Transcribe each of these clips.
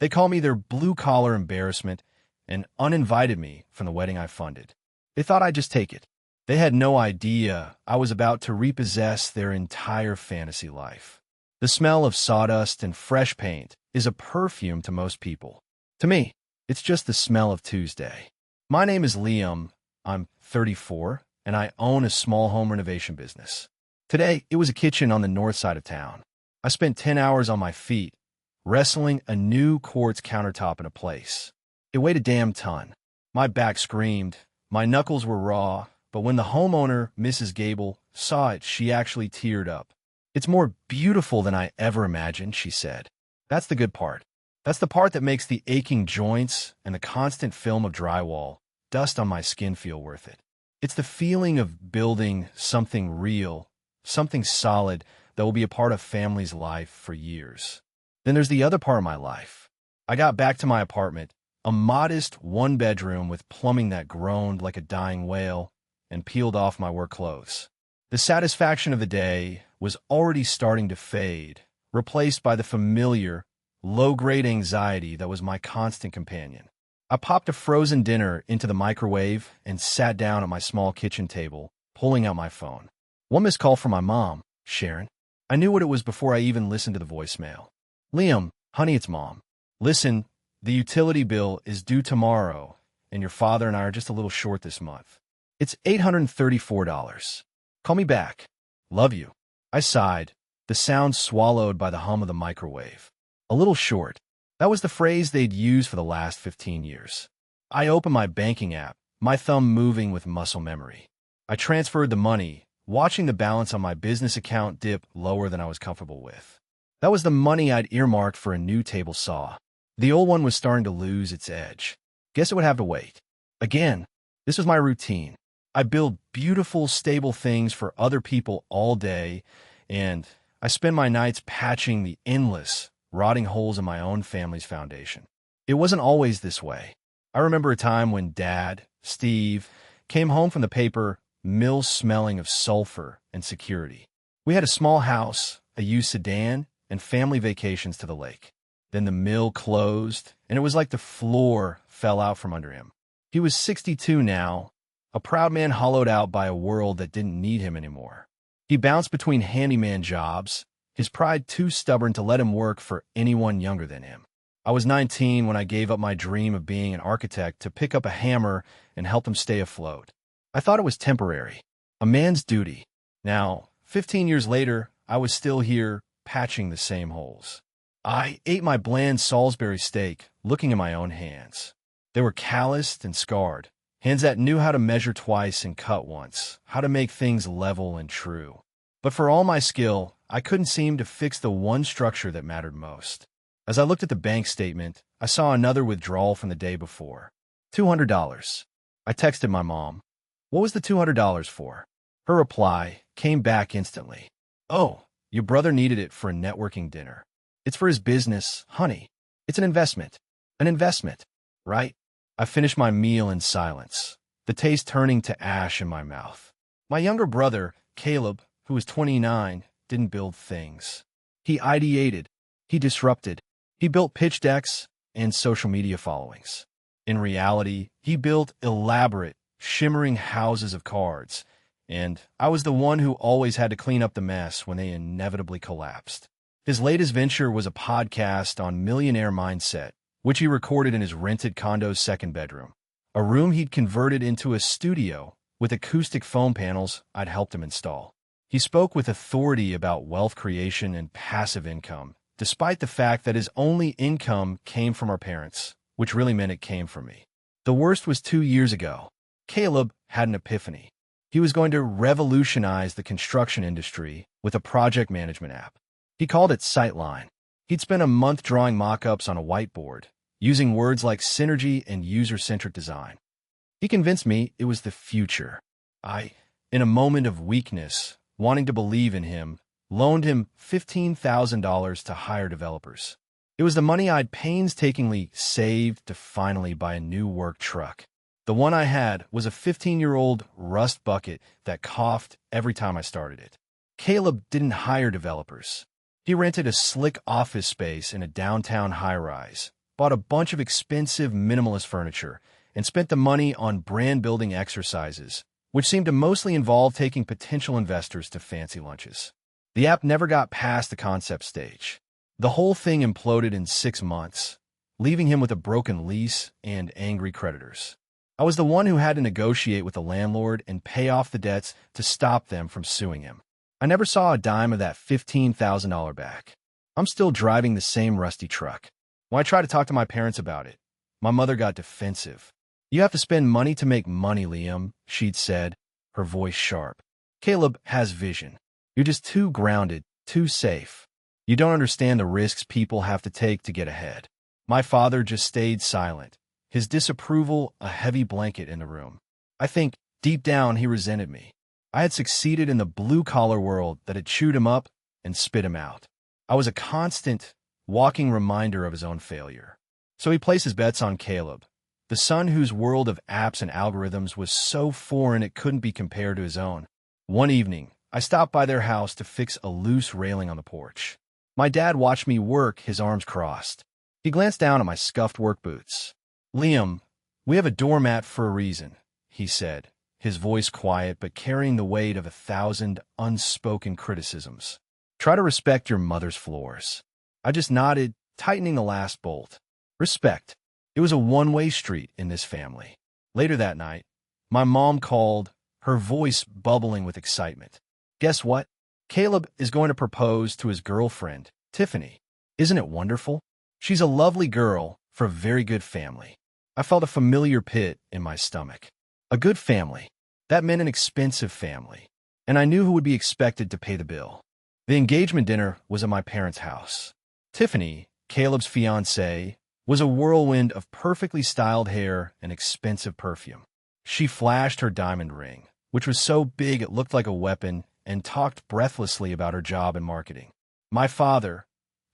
They call me their blue-collar embarrassment and uninvited me from the wedding I funded. They thought I'd just take it. They had no idea I was about to repossess their entire fantasy life. The smell of sawdust and fresh paint is a perfume to most people. To me, it's just the smell of Tuesday. My name is Liam. I'm 34, and I own a small home renovation business. Today, it was a kitchen on the north side of town. I spent 10 hours on my feet, wrestling a new quartz countertop into place. It weighed a damn ton. My back screamed. My knuckles were raw, but when the homeowner, Mrs. Gable, saw it, she actually teared up. "It's more beautiful than I ever imagined," she said. "That's the good part. That's the part that makes the aching joints and the constant film of drywall, dust on my skin feel worth it. It's the feeling of building something real, something solid that will be a part of family's life for years." Then there's the other part of my life. I got back to my apartment, a modest one-bedroom with plumbing that groaned like a dying whale, and peeled off my work clothes. The satisfaction of the day was already starting to fade, replaced by the familiar, low-grade anxiety that was my constant companion. I popped a frozen dinner into the microwave and sat down at my small kitchen table, pulling out my phone. One missed call from my mom, Sharon. I knew what it was before I even listened to the voicemail. "Liam, honey, it's Mom. Listen, the utility bill is due tomorrow, and your father and I are just a little short this month. It's $834. Call me back. Love you." I sighed, the sound swallowed by the hum of the microwave. A little short. That was the phrase they'd used for the last 15 years. I opened my banking app, my thumb moving with muscle memory. I transferred the money, watching the balance on my business account dip lower than I was comfortable with. That was the money I'd earmarked for a new table saw. The old one was starting to lose its edge. Guess it would have to wait. Again, this was my routine. I build beautiful, stable things for other people all day, and I spend my nights patching the endless, rotting holes in my own family's foundation. It wasn't always this way. I remember a time when Dad, Steve, came home from the paper mill smelling of sulfur and security. We had a small house, a used sedan, and family vacations to the lake. Then the mill closed, and it was like the floor fell out from under him. He was 62 now, a proud man hollowed out by a world that didn't need him anymore. He bounced between handyman jobs, his pride too stubborn to let him work for anyone younger than him. I was 19 when I gave up my dream of being an architect to pick up a hammer and help him stay afloat. I thought it was temporary, a man's duty. Now, 15 years later, I was still here, patching the same holes. I ate my bland Salisbury steak, looking at my own hands. They were calloused and scarred. Hands that knew how to measure twice and cut once, how to make things level and true. But for all my skill, I couldn't seem to fix the one structure that mattered most. As I looked at the bank statement, I saw another withdrawal from the day before. $200. I texted my mom. What was the $200 for? Her reply came back instantly. "Oh, your brother needed it for a networking dinner. It's for his business, honey. It's an investment. An investment, right?" I finished my meal in silence, the taste turning to ash in my mouth. My younger brother, Caleb, who was 29, didn't build things. He ideated. He disrupted. He built pitch decks and social media followings. In reality, he built elaborate, shimmering houses of cards, and I was the one who always had to clean up the mess when they inevitably collapsed. His latest venture was a podcast on millionaire mindset, which he recorded in his rented condo's second bedroom, a room he'd converted into a studio with acoustic foam panels I'd helped him install. He spoke with authority about wealth creation and passive income, despite the fact that his only income came from our parents, which really meant it came from me. The worst was 2 years ago. Caleb had an epiphany. He was going to revolutionize the construction industry with a project management app. He called it Sightline. He'd spent a month drawing mock-ups on a whiteboard, using words like synergy and user-centric design. He convinced me it was the future. I, in a moment of weakness, wanting to believe in him, loaned him $15,000 to hire developers. It was the money I'd painstakingly saved to finally buy a new work truck. The one I had was a 15-year-old rust bucket that coughed every time I started it. Caleb didn't hire developers. He rented a slick office space in a downtown high-rise, bought a bunch of expensive minimalist furniture, and spent the money on brand-building exercises, which seemed to mostly involve taking potential investors to fancy lunches. The app never got past the concept stage. The whole thing imploded in 6 months, leaving him with a broken lease and angry creditors. I was the one who had to negotiate with the landlord and pay off the debts to stop them from suing him. I never saw a dime of that $15,000 back. I'm still driving the same rusty truck. When I tried to talk to my parents about it, my mother got defensive. "You have to spend money to make money, Liam," she'd said, her voice sharp. "Caleb has vision. You're just too grounded, too safe. You don't understand the risks people have to take to get ahead." My father just stayed silent, his disapproval a heavy blanket in the room. I think, deep down, he resented me. I had succeeded in the blue-collar world that had chewed him up and spit him out. I was a constant, walking reminder of his own failure. So he placed his bets on Caleb, the son whose world of apps and algorithms was so foreign it couldn't be compared to his own. One evening, I stopped by their house to fix a loose railing on the porch. My dad watched me work, his arms crossed. He glanced down at my scuffed work boots. "Liam, we have a doormat for a reason," he said, his voice quiet but carrying the weight of 1,000 unspoken criticisms. "Try to respect your mother's floors." I just nodded, tightening the last bolt. Respect. It was a one-way street in this family. Later that night, my mom called, her voice bubbling with excitement. "Guess what? Caleb is going to propose to his girlfriend, Tiffany. Isn't it wonderful? She's a lovely girl for a very good family." I felt a familiar pit in my stomach. A good family. That meant an expensive family. And I knew who would be expected to pay the bill. The engagement dinner was at my parents' house. Tiffany, Caleb's fiancée, was a whirlwind of perfectly styled hair and expensive perfume. She flashed her diamond ring, which was so big it looked like a weapon, and talked breathlessly about her job in marketing. My father,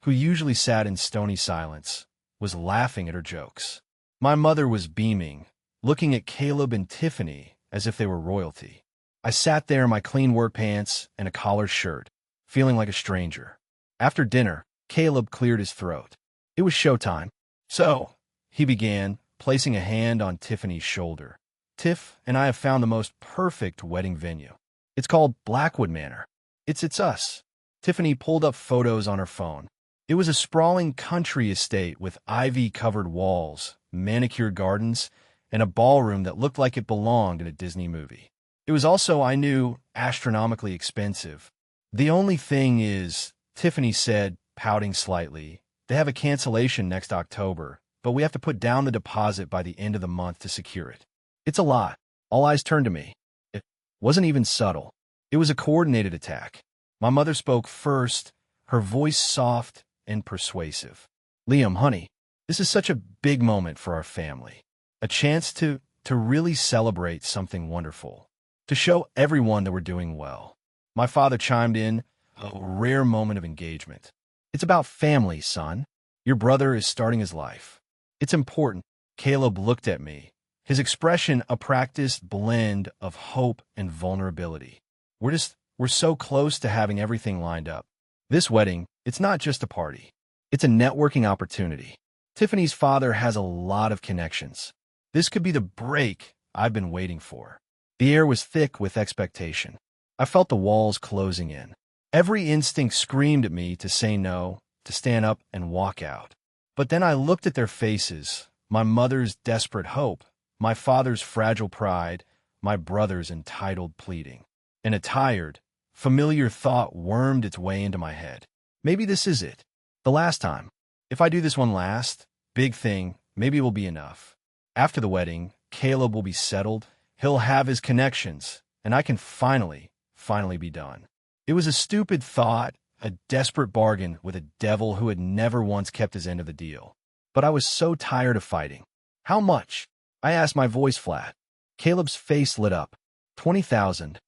who usually sat in stony silence, was laughing at her jokes. My mother was beaming, looking at Caleb and Tiffany as if they were royalty. I sat there in my clean work pants and a collared shirt, feeling like a stranger. After dinner, Caleb cleared his throat. It was showtime. "So," he began, placing a hand on Tiffany's shoulder, "Tiff and I have found the most perfect wedding venue. It's called Blackwood Manor. It's us." Tiffany pulled up photos on her phone. It was a sprawling country estate with ivy-covered walls, manicured gardens, and a ballroom that looked like it belonged in a Disney movie. It was also, I knew, astronomically expensive. "The only thing is," Tiffany said, pouting slightly, "they have a cancellation next October, but we have to put down the deposit by the end of the month to secure it." "It's a lot." All eyes turned to me. It wasn't even subtle. It was a coordinated attack. My mother spoke first, her voice soft and persuasive. "Liam, honey, this is such a big moment for our family. A chance to really celebrate something wonderful. To show everyone that we're doing well." My father chimed in, a rare moment of engagement. "It's about family, son. Your brother is starting his life. It's important." Caleb looked at me, his expression a practiced blend of hope and vulnerability. We're so close to having everything lined up. This wedding, it's not just a party. It's a networking opportunity. Tiffany's father has a lot of connections. This could be the break I've been waiting for. The air was thick with expectation. I felt the walls closing in. Every instinct screamed at me to say no, to stand up and walk out. But then I looked at their faces, my mother's desperate hope, my father's fragile pride, my brother's entitled pleading. And a tired, familiar thought wormed its way into my head. Maybe this is it. The last time. If I do this one last, big thing, maybe it will be enough. After the wedding, Caleb will be settled, he'll have his connections, and I can finally be done. It was a stupid thought, a desperate bargain with a devil who had never once kept his end of the deal. But I was so tired of fighting. "How much?" I asked, my voice flat. Caleb's face lit up. 20,000.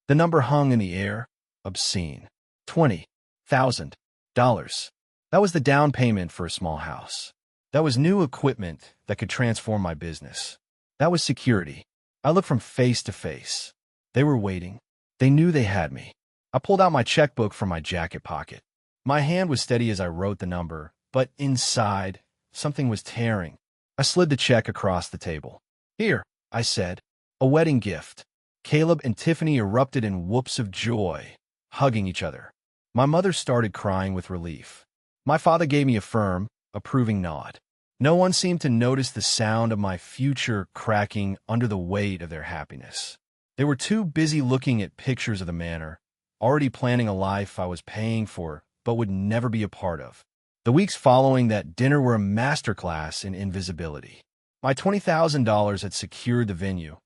The number hung in the air, obscene. $20,000. That was the down payment for a small house. That was new equipment that could transform my business. That was security. I looked from face to face. They were waiting. They knew they had me. I pulled out my checkbook from my jacket pocket. My hand was steady as I wrote the number, but inside, Something was tearing. I slid the check across the table. "Here," I said. "A wedding gift." Caleb and Tiffany erupted in whoops of joy, hugging each other. My mother started crying with relief. My father gave me a firm, approving nod. No one seemed to notice the sound of my future cracking under the weight of their happiness. They were too busy looking at pictures of the manor, already planning a life I was paying for but would never be a part of. The weeks following that dinner were a masterclass in invisibility. My $20,000 had secured the venue,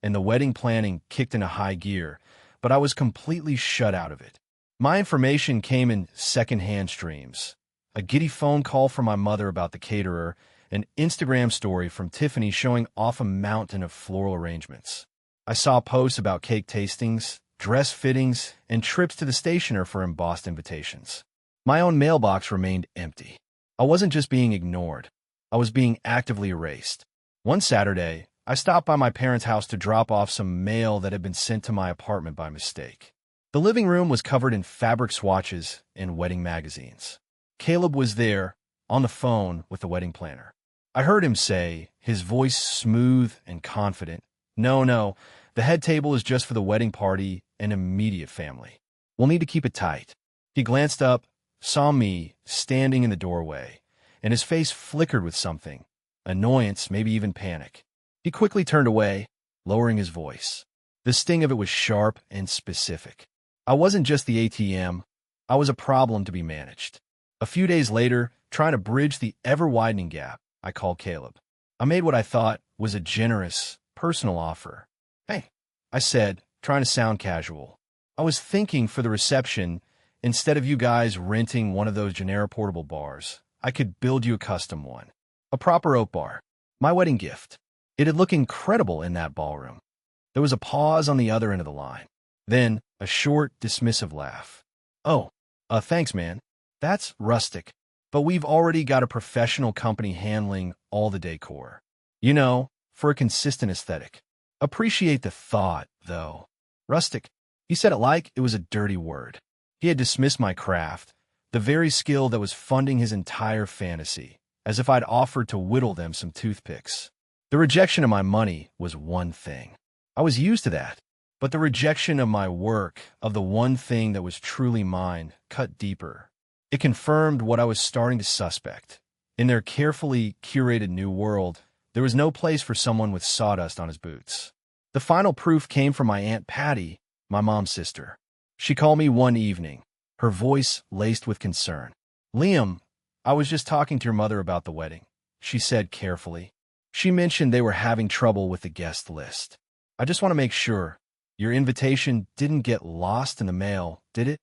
and the wedding planning kicked into high gear, but I was completely shut out of it. My information came in second-hand streams. A giddy phone call from my mother about the caterer, an Instagram story from Tiffany showing off a mountain of floral arrangements. I saw posts about cake tastings, dress fittings, and trips to the stationer for embossed invitations. My own mailbox remained empty. I wasn't just being ignored. I was being actively erased. One Saturday, I stopped by my parents' house to drop off some mail that had been sent to my apartment by mistake. The living room was covered in fabric swatches and wedding magazines. Caleb was there, on the phone with the wedding planner. I heard him say, his voice smooth and confident, No, the head table is just for the wedding party and immediate family. We'll need to keep it tight." He glanced up, saw me standing in the doorway, and his face flickered with something, annoyance, maybe even panic. He quickly turned away, lowering his voice. The sting of it was sharp and specific. I wasn't just the ATM, I was a problem to be managed. A few days later, trying to bridge the ever-widening gap, I called Caleb. I made what I thought was a generous, personal offer. "Hey," I said, trying to sound casual. "I was thinking for the reception, instead of you guys renting one of those generic portable bars, I could build you a custom one. A proper oak bar. My wedding gift." It'd look incredible in that ballroom. There was a pause on the other end of the line. Then, a short, dismissive laugh. "Oh, thanks, man. That's rustic. But we've already got a professional company handling all the decor. You know, for a consistent aesthetic. Appreciate the thought, though." Rustic. He said it like it was a dirty word. He had dismissed my craft, the very skill that was funding his entire fantasy, as if I'd offered to whittle them some toothpicks. The rejection of my money was one thing. I was used to that. But the rejection of my work, of the one thing that was truly mine, cut deeper. It confirmed what I was starting to suspect. In their carefully curated new world, there was no place for someone with sawdust on his boots. The final proof came from my Aunt Patty, my mom's sister. She called me one evening, her voice laced with concern. "Liam, I was just talking to your mother about the wedding," she said carefully. "She mentioned they were having trouble with the guest list. I just want to make sure. Your invitation didn't get lost in the mail, did it?"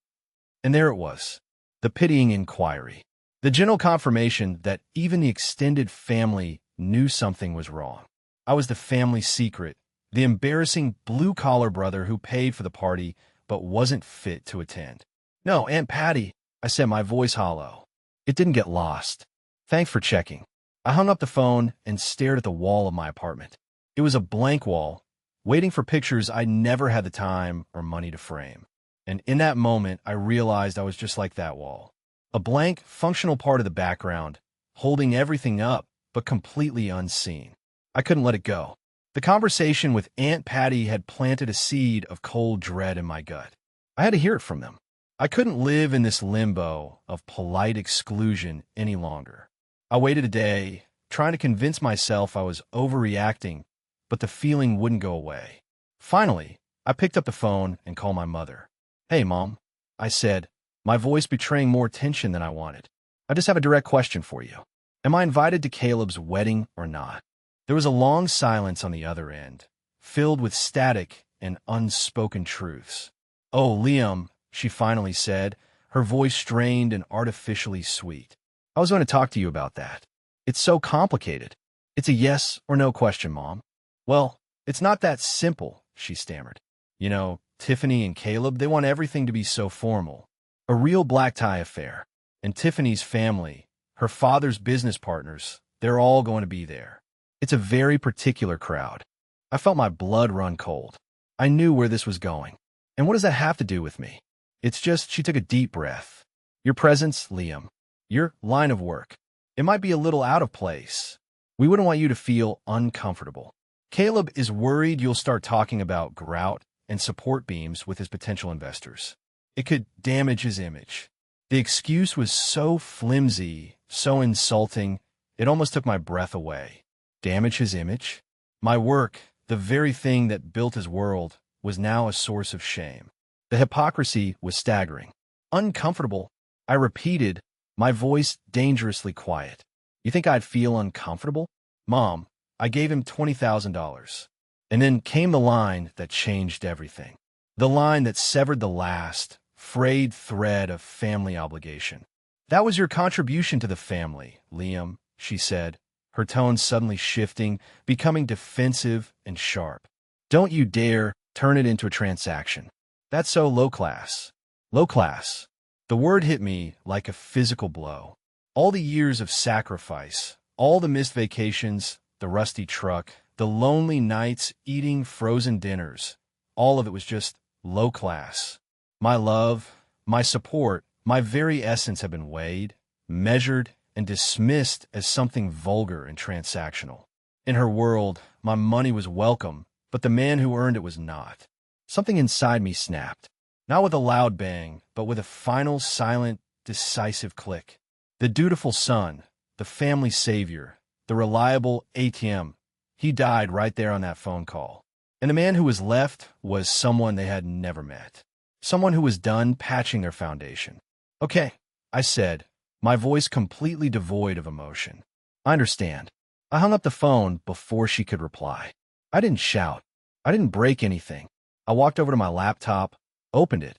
And there it was, the pitying inquiry. The gentle confirmation that even the extended family knew something was wrong. I was the family secret, the embarrassing blue-collar brother who paid for the party but wasn't fit to attend. "No, Aunt Patty," I said, my voice hollow. "It didn't get lost. Thanks for checking." I hung up the phone and stared at the wall of my apartment. It was a blank wall, waiting for pictures I never had the time or money to frame. And in that moment, I realized I was just like that wall. A blank, functional part of the background, holding everything up, but completely unseen. I couldn't let it go. The conversation with Aunt Patty had planted a seed of cold dread in my gut. I had to hear it from them. I couldn't live in this limbo of polite exclusion any longer. I waited a day, trying to convince myself I was overreacting, but the feeling wouldn't go away. Finally, I picked up the phone and called my mother. "Hey, Mom," I said, my voice betraying more tension than I wanted. "I just have a direct question for you. Am I invited to Caleb's wedding or not?" There was a long silence on the other end, filled with static and unspoken truths. "Oh, Liam," she finally said, her voice strained and artificially sweet. "I was going to talk to you about that. It's so complicated. It's a yes or no question, Mom." "Well, it's not that simple," she stammered. "You know, Tiffany and Caleb, they want everything to be so formal. A real black tie affair. And Tiffany's family, her father's business partners, they're all going to be there. It's a very particular crowd." I felt my blood run cold. I knew where this was going. And what does that have to do with me? It's just, she took a deep breath. "Your presence, Liam. Your line of work. It might be a little out of place. We wouldn't want you to feel uncomfortable. Caleb is worried you'll start talking about grout and support beams with his potential investors. It could damage his image. The excuse was so flimsy, so insulting, it almost took my breath away. Damage his image? My work, the very thing that built his world, was now a source of shame. The hypocrisy was staggering. Uncomfortable, I repeated, my voice dangerously quiet. You think I'd feel uncomfortable? Mom, I gave him $20,000. And then came the line that changed everything. The line that severed the last, frayed thread of family obligation. That was your contribution to the family, Liam, she said, her tone suddenly shifting, becoming defensive and sharp. Don't you dare turn it into a transaction. That's so low class. Low class. The word hit me like a physical blow. All the years of sacrifice, all the missed vacations, the rusty truck, the lonely nights eating frozen dinners, all of it was just low class. My love, my support, my very essence have been weighed, measured, and dismissed as something vulgar and transactional. In her world, my money was welcome, but the man who earned it was not. Something inside me snapped, not with a loud bang, but with a final, silent, decisive click. The dutiful son, the family savior, the reliable ATM, he died right there on that phone call. And the man who was left was someone they had never met. Someone who was done patching their foundation. Okay, I said, my voice completely devoid of emotion. I understand. I hung up the phone before she could reply. I didn't shout. I didn't break anything. I walked over to my laptop, opened it,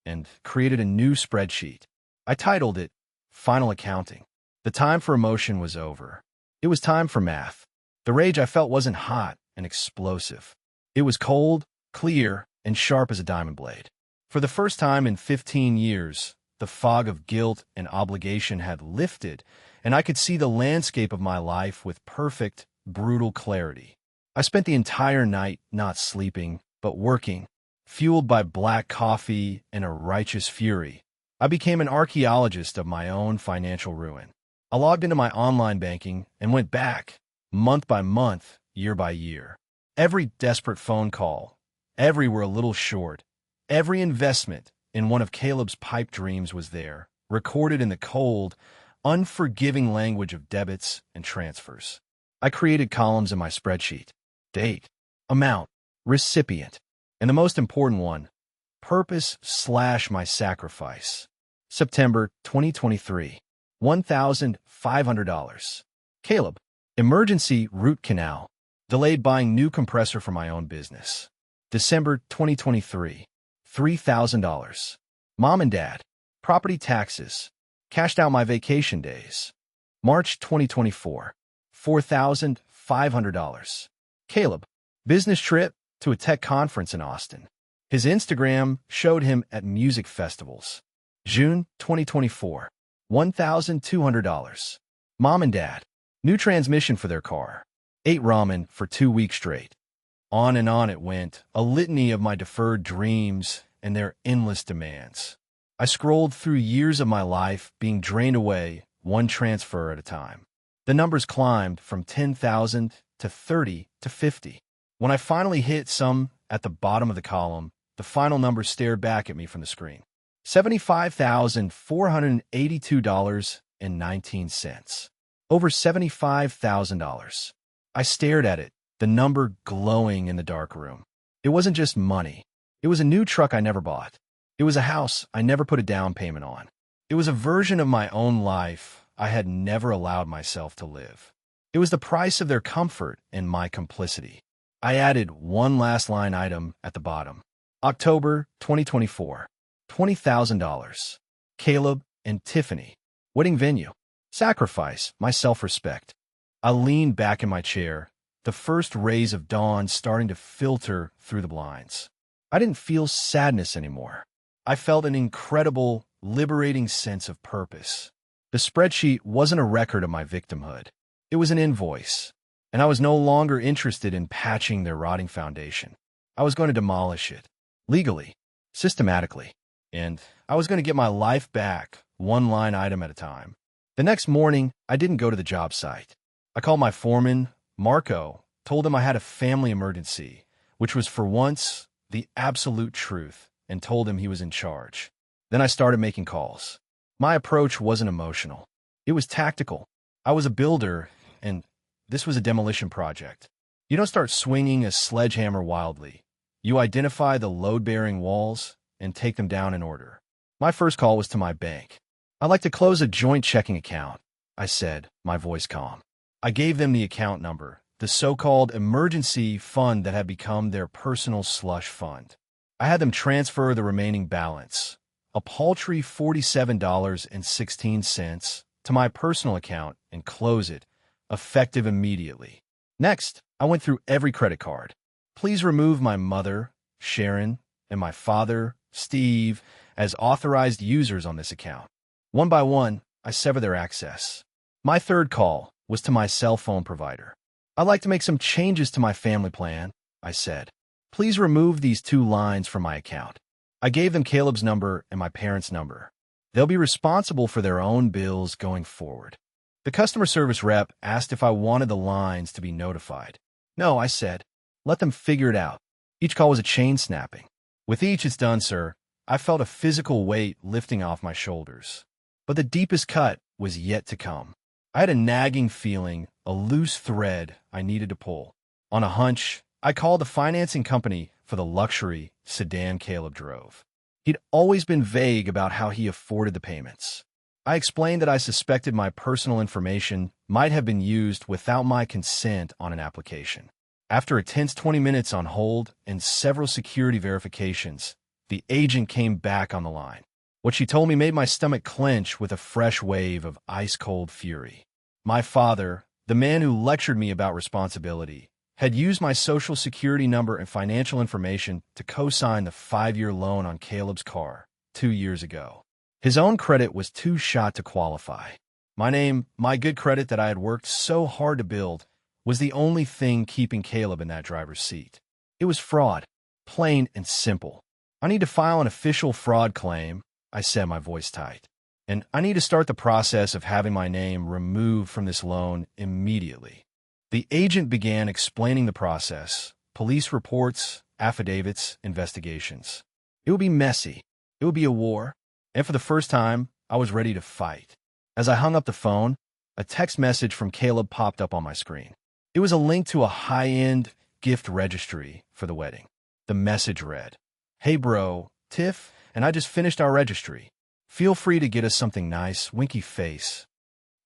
and created a new spreadsheet. I titled it, Final Accounting. The time for emotion was over. It was time for math. The rage I felt wasn't hot and explosive. It was cold, clear, and sharp as a diamond blade. For the first time in 15 years, the fog of guilt and obligation had lifted, and I could see the landscape of my life with perfect, brutal clarity. I spent the entire night not sleeping, but working, fueled by black coffee and a righteous fury. I became an archaeologist of my own financial ruin. I logged into my online banking and went back, month by month, year by year. Every desperate phone call, every were a little short, every investment in one of Caleb's pipe dreams was there, recorded in the cold, unforgiving language of debits and transfers. I created columns in my spreadsheet: date, amount, recipient, and the most important one, purpose/my sacrifice. September 2023, $1,500. Caleb, emergency root canal, delayed buying new compressor for my own business. December 2023, $3,000. Mom and dad, property taxes, cashed out my vacation days. March 2024, $4,500. Caleb, business trip to a tech conference in Austin. His Instagram showed him at music festivals. June 2024, $1,200. Mom and dad, new transmission for their car. Ate ramen for 2 weeks straight. On and on it went, a litany of my deferred dreams and their endless demands. I scrolled through years of my life being drained away, one transfer at a time. The numbers climbed from 10,000 to 30 to 50. When I finally hit some at the bottom of the column, the final number stared back at me from the screen. $75,482.19. Over $75,000. I stared at it, the number glowing in the dark room. It wasn't just money. It was a new truck I never bought. It was a house I never put a down payment on. It was a version of my own life I had never allowed myself to live. It was the price of their comfort and my complicity. I added one last line item at the bottom. October 2024, $20,000. Caleb and Tiffany. Wedding venue. Sacrifice, my self-respect. I leaned back in my chair, the first rays of dawn starting to filter through the blinds. I didn't feel sadness anymore. I felt an incredible, liberating sense of purpose. The spreadsheet wasn't a record of my victimhood. It was an invoice, and I was no longer interested in patching their rotting foundation. I was going to demolish it, legally, systematically, and I was going to get my life back, one line item at a time. The next morning, I didn't go to the job site. I called my foreman, Marco, told him I had a family emergency, which was for once the absolute truth, and told him he was in charge. Then I started making calls. My approach wasn't emotional. It was tactical. I was a builder, and this was a demolition project. You don't start swinging a sledgehammer wildly. You identify the load-bearing walls and take them down in order. My first call was to my bank. "I'd like to close a joint checking account," I said, my voice calm. I gave them the account number, the so-called emergency fund that had become their personal slush fund. I had them transfer the remaining balance, a paltry $47.16, to my personal account and close it, effective immediately. Next, I went through every credit card. "Please remove my mother, Sharon, and my father, Steve, as authorized users on this account." One by one, I sever their access. My third call was to my cell phone provider. "I'd like to make some changes to my family plan," I said. "Please remove these 2 lines from my account." I gave them Caleb's number and my parents' number. They'll be responsible for their own bills going forward. The customer service rep asked if I wanted the lines to be notified. "No," I said. "Let them figure it out." Each call was a chain snapping. With each "it's done, sir," I felt a physical weight lifting off my shoulders. But the deepest cut was yet to come. I had a nagging feeling, a loose thread I needed to pull. On a hunch, I called the financing company for the luxury sedan Caleb drove. He'd always been vague about how he afforded the payments. I explained that I suspected my personal information might have been used without my consent on an application. After a tense 20 minutes on hold and several security verifications, the agent came back on the line. What she told me made my stomach clench with a fresh wave of ice-cold fury. My father, the man who lectured me about responsibility, had used my social security number and financial information to co-sign the 5-year loan on Caleb's car 2 years ago. His own credit was too shot to qualify. My name, my good credit that I had worked so hard to build, was the only thing keeping Caleb in that driver's seat. It was fraud, plain and simple. "I need to file an official fraud claim," I said, my voice tight. "And I need to start the process of having my name removed from this loan immediately." The agent began explaining the process: police reports, affidavits, investigations. It would be messy. It would be a war. And for the first time, I was ready to fight. As I hung up the phone, a text message from Caleb popped up on my screen. It was a link to a high-end gift registry for the wedding. The message read, "Hey bro, Tiff and I just finished our registry. Feel free to get us something nice, winky face."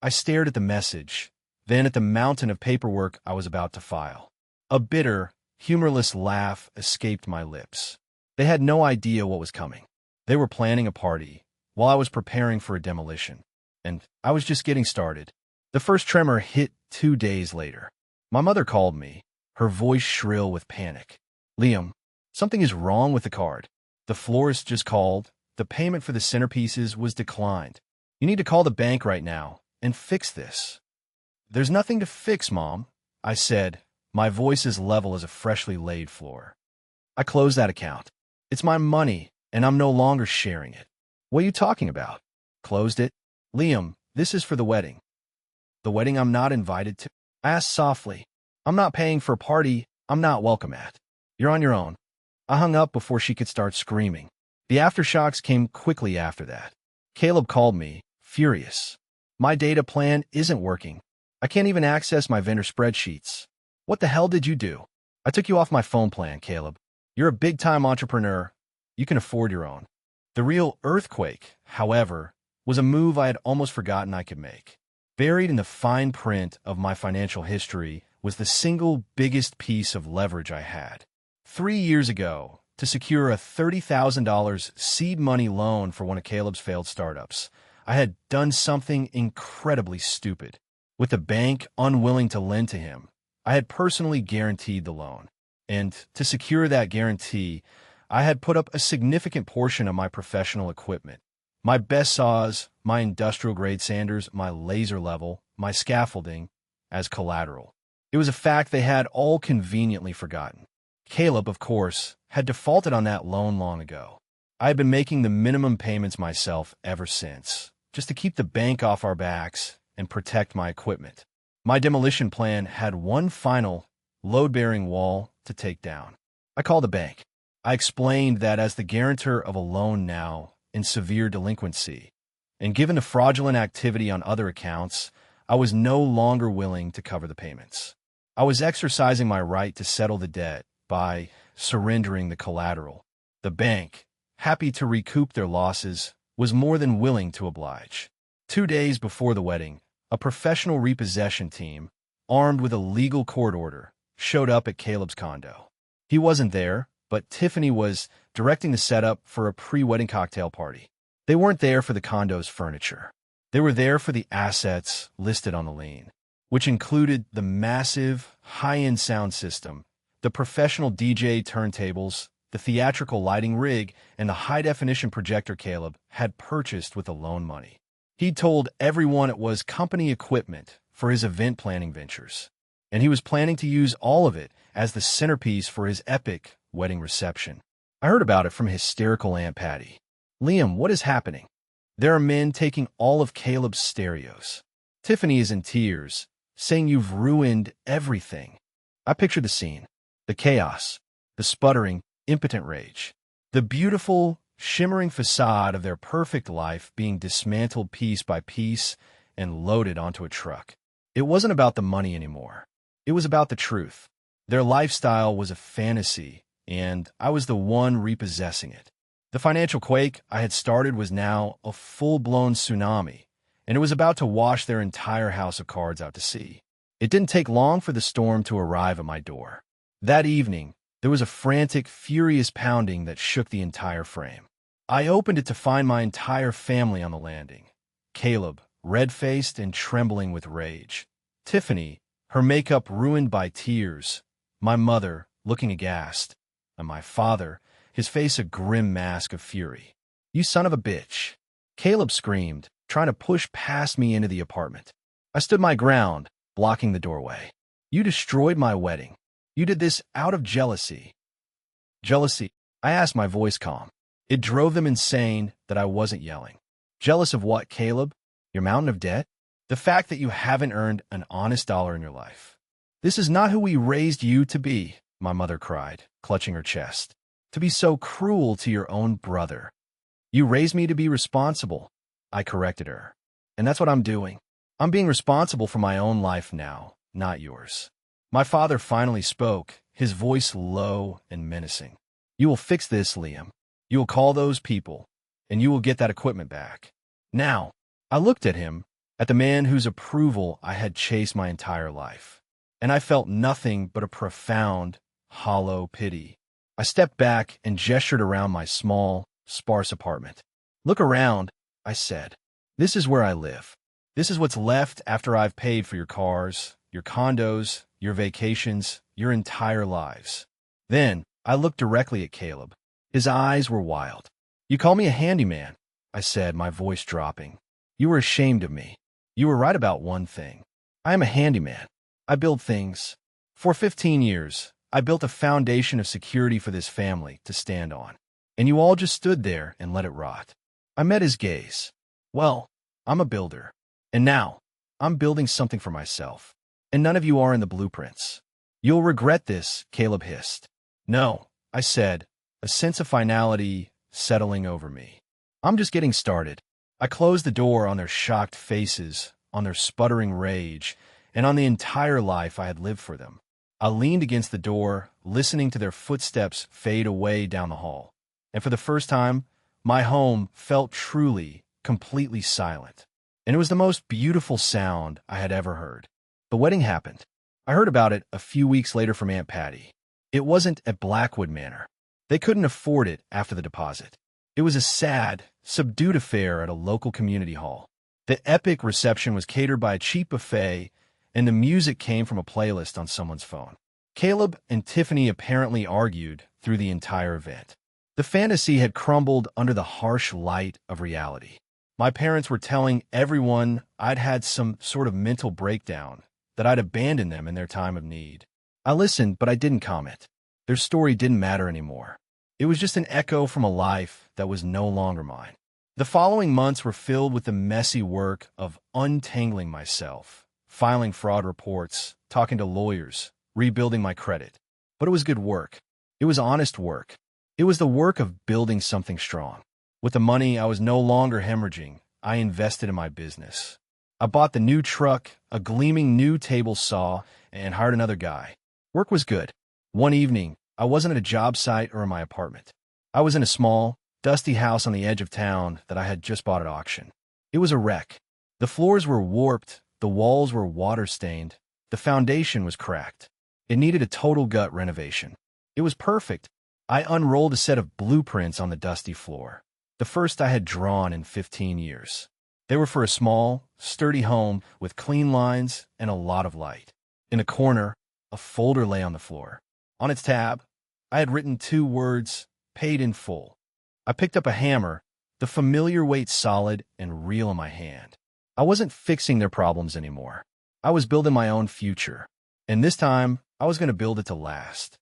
I stared at the message, then at the mountain of paperwork I was about to file. A bitter, humorless laugh escaped my lips. They had no idea what was coming. They were planning a party, while I was preparing for a demolition. And I was just getting started. The first tremor hit 2 days later. My mother called me, her voice shrill with panic. "Liam, something is wrong with the card. The florist just called. The payment for the centerpieces was declined. You need to call the bank right now and fix this." "There's nothing to fix, Mom," I said, my voice as level as a freshly laid floor. "I closed that account. It's my money, and I'm no longer sharing it." "What are you talking about?" "Closed it." "Liam, this is for the wedding." "The wedding I'm not invited to?" I asked softly. "I'm not paying for a party I'm not welcome at. You're on your own." I hung up before she could start screaming. The aftershocks came quickly after that. Caleb called me, furious. "My data plan isn't working. I can't even access my vendor spreadsheets." "What the hell did you do?" "I took you off my phone plan, Caleb. You're a big-time entrepreneur. You can afford your own." The real earthquake, however, was a move I had almost forgotten I could make. Buried in the fine print of my financial history was the single biggest piece of leverage I had. 3 years ago, to secure a $30,000 seed money loan for one of Caleb's failed startups, I had done something incredibly stupid. With the bank unwilling to lend to him, I had personally guaranteed the loan. And to secure that guarantee, I had put up a significant portion of my professional equipment. My best saws, my industrial-grade sanders, my laser level, my scaffolding, as collateral. It was a fact they had all conveniently forgotten. Caleb, of course, had defaulted on that loan long ago. I had been making the minimum payments myself ever since, just to keep the bank off our backs and protect my equipment. My demolition plan had one final load-bearing wall to take down. I called the bank. I explained that as the guarantor of a loan now in severe delinquency, and given the fraudulent activity on other accounts, I was no longer willing to cover the payments. I was exercising my right to settle the debt by surrendering the collateral. The bank, happy to recoup their losses, was more than willing to oblige. 2 days before the wedding, a professional repossession team, armed with a legal court order, showed up at Caleb's condo. He wasn't there, but Tiffany was directing the setup for a pre-wedding cocktail party. They weren't there for the condo's furniture. They were there for the assets listed on the lien, which included the massive, high-end sound system, the professional DJ turntables, the theatrical lighting rig, and the high-definition projector Caleb had purchased with the loan money. He'd told everyone it was company equipment for his event planning ventures, and he was planning to use all of it as the centerpiece for his epic wedding reception. I heard about it from hysterical Aunt Patty. "Liam, what is happening?" "There are men taking all of Caleb's stereos. Tiffany is in tears, saying you've ruined everything." I pictured the scene. The chaos, the sputtering, impotent rage, the beautiful, shimmering facade of their perfect life being dismantled piece by piece and loaded onto a truck. It wasn't about the money anymore. It was about the truth. Their lifestyle was a fantasy, and I was the one repossessing it. The financial quake I had started was now a full-blown tsunami, and it was about to wash their entire house of cards out to sea. It didn't take long for the storm to arrive at my door. That evening, there was a frantic, furious pounding that shook the entire frame. I opened it to find my entire family on the landing. Caleb, red-faced and trembling with rage. Tiffany, her makeup ruined by tears. My mother, looking aghast. And my father, his face a grim mask of fury. "You son of a bitch!" Caleb screamed, trying to push past me into the apartment. I stood my ground, blocking the doorway. "You destroyed my wedding. You did this out of jealousy." "Jealousy?" I asked, my voice calm. It drove them insane that I wasn't yelling. "Jealous of what, Caleb? Your mountain of debt? The fact that you haven't earned an honest dollar in your life." "This is not who we raised you to be," my mother cried, clutching her chest. "To be so cruel to your own brother." "You raised me to be responsible," I corrected her. "And that's what I'm doing. I'm being responsible for my own life now, not yours." My father finally spoke, his voice low and menacing. "You will fix this, Liam. You will call those people, and you will get that equipment back. Now." I looked at him, at the man whose approval I had chased my entire life, and I felt nothing but a profound, hollow pity. I stepped back and gestured around my small, sparse apartment. "Look around," I said. "This is where I live. This is what's left after I've paid for your cars, your condos, your vacations, your entire lives." Then I looked directly at Caleb. His eyes were wild. "You call me a handyman," I said, my voice dropping. "You were ashamed of me. You were right about one thing. I am a handyman. I build things. For 15 years, I built a foundation of security for this family to stand on. And you all just stood there and let it rot." I met his gaze. "Well, I'm a builder. And now, I'm building something for myself. And none of you are in the blueprints. You'll regret this," Caleb hissed. "No," I said, a sense of finality settling over me. "I'm just getting started." I closed the door on their shocked faces, on their sputtering rage, and on the entire life I had lived for them. I leaned against the door, listening to their footsteps fade away down the hall. And for the first time, my home felt truly, completely silent. And it was the most beautiful sound I had ever heard. The wedding happened. I heard about it a few weeks later from Aunt Patty. It wasn't at Blackwood Manor. They couldn't afford it after the deposit. It was a sad, subdued affair at a local community hall. The epic reception was catered by a cheap buffet, and the music came from a playlist on someone's phone. Caleb and Tiffany apparently argued through the entire event. The fantasy had crumbled under the harsh light of reality. My parents were telling everyone I'd had some sort of mental breakdown, that I'd abandoned them in their time of need. I listened, but I didn't comment. Their story didn't matter anymore. It was just an echo from a life that was no longer mine. The following months were filled with the messy work of untangling myself, filing fraud reports, talking to lawyers, rebuilding my credit. But it was good work. It was honest work. It was the work of building something strong. With the money I was no longer hemorrhaging, I invested in my business. I bought the new truck, a gleaming new table saw, and hired another guy. Work was good. One evening, I wasn't at a job site or in my apartment. I was in a small, dusty house on the edge of town that I had just bought at auction. It was a wreck. The floors were warped, the walls were water-stained, the foundation was cracked. It needed a total gut renovation. It was perfect. I unrolled a set of blueprints on the dusty floor, the first I had drawn in 15 years. They were for a small, sturdy home with clean lines and a lot of light. In a corner, a folder lay on the floor. On its tab, I had written 2 words, paid in full. I picked up a hammer, the familiar weight solid and real in my hand. I wasn't fixing their problems anymore. I was building my own future. And this time, I was going to build it to last.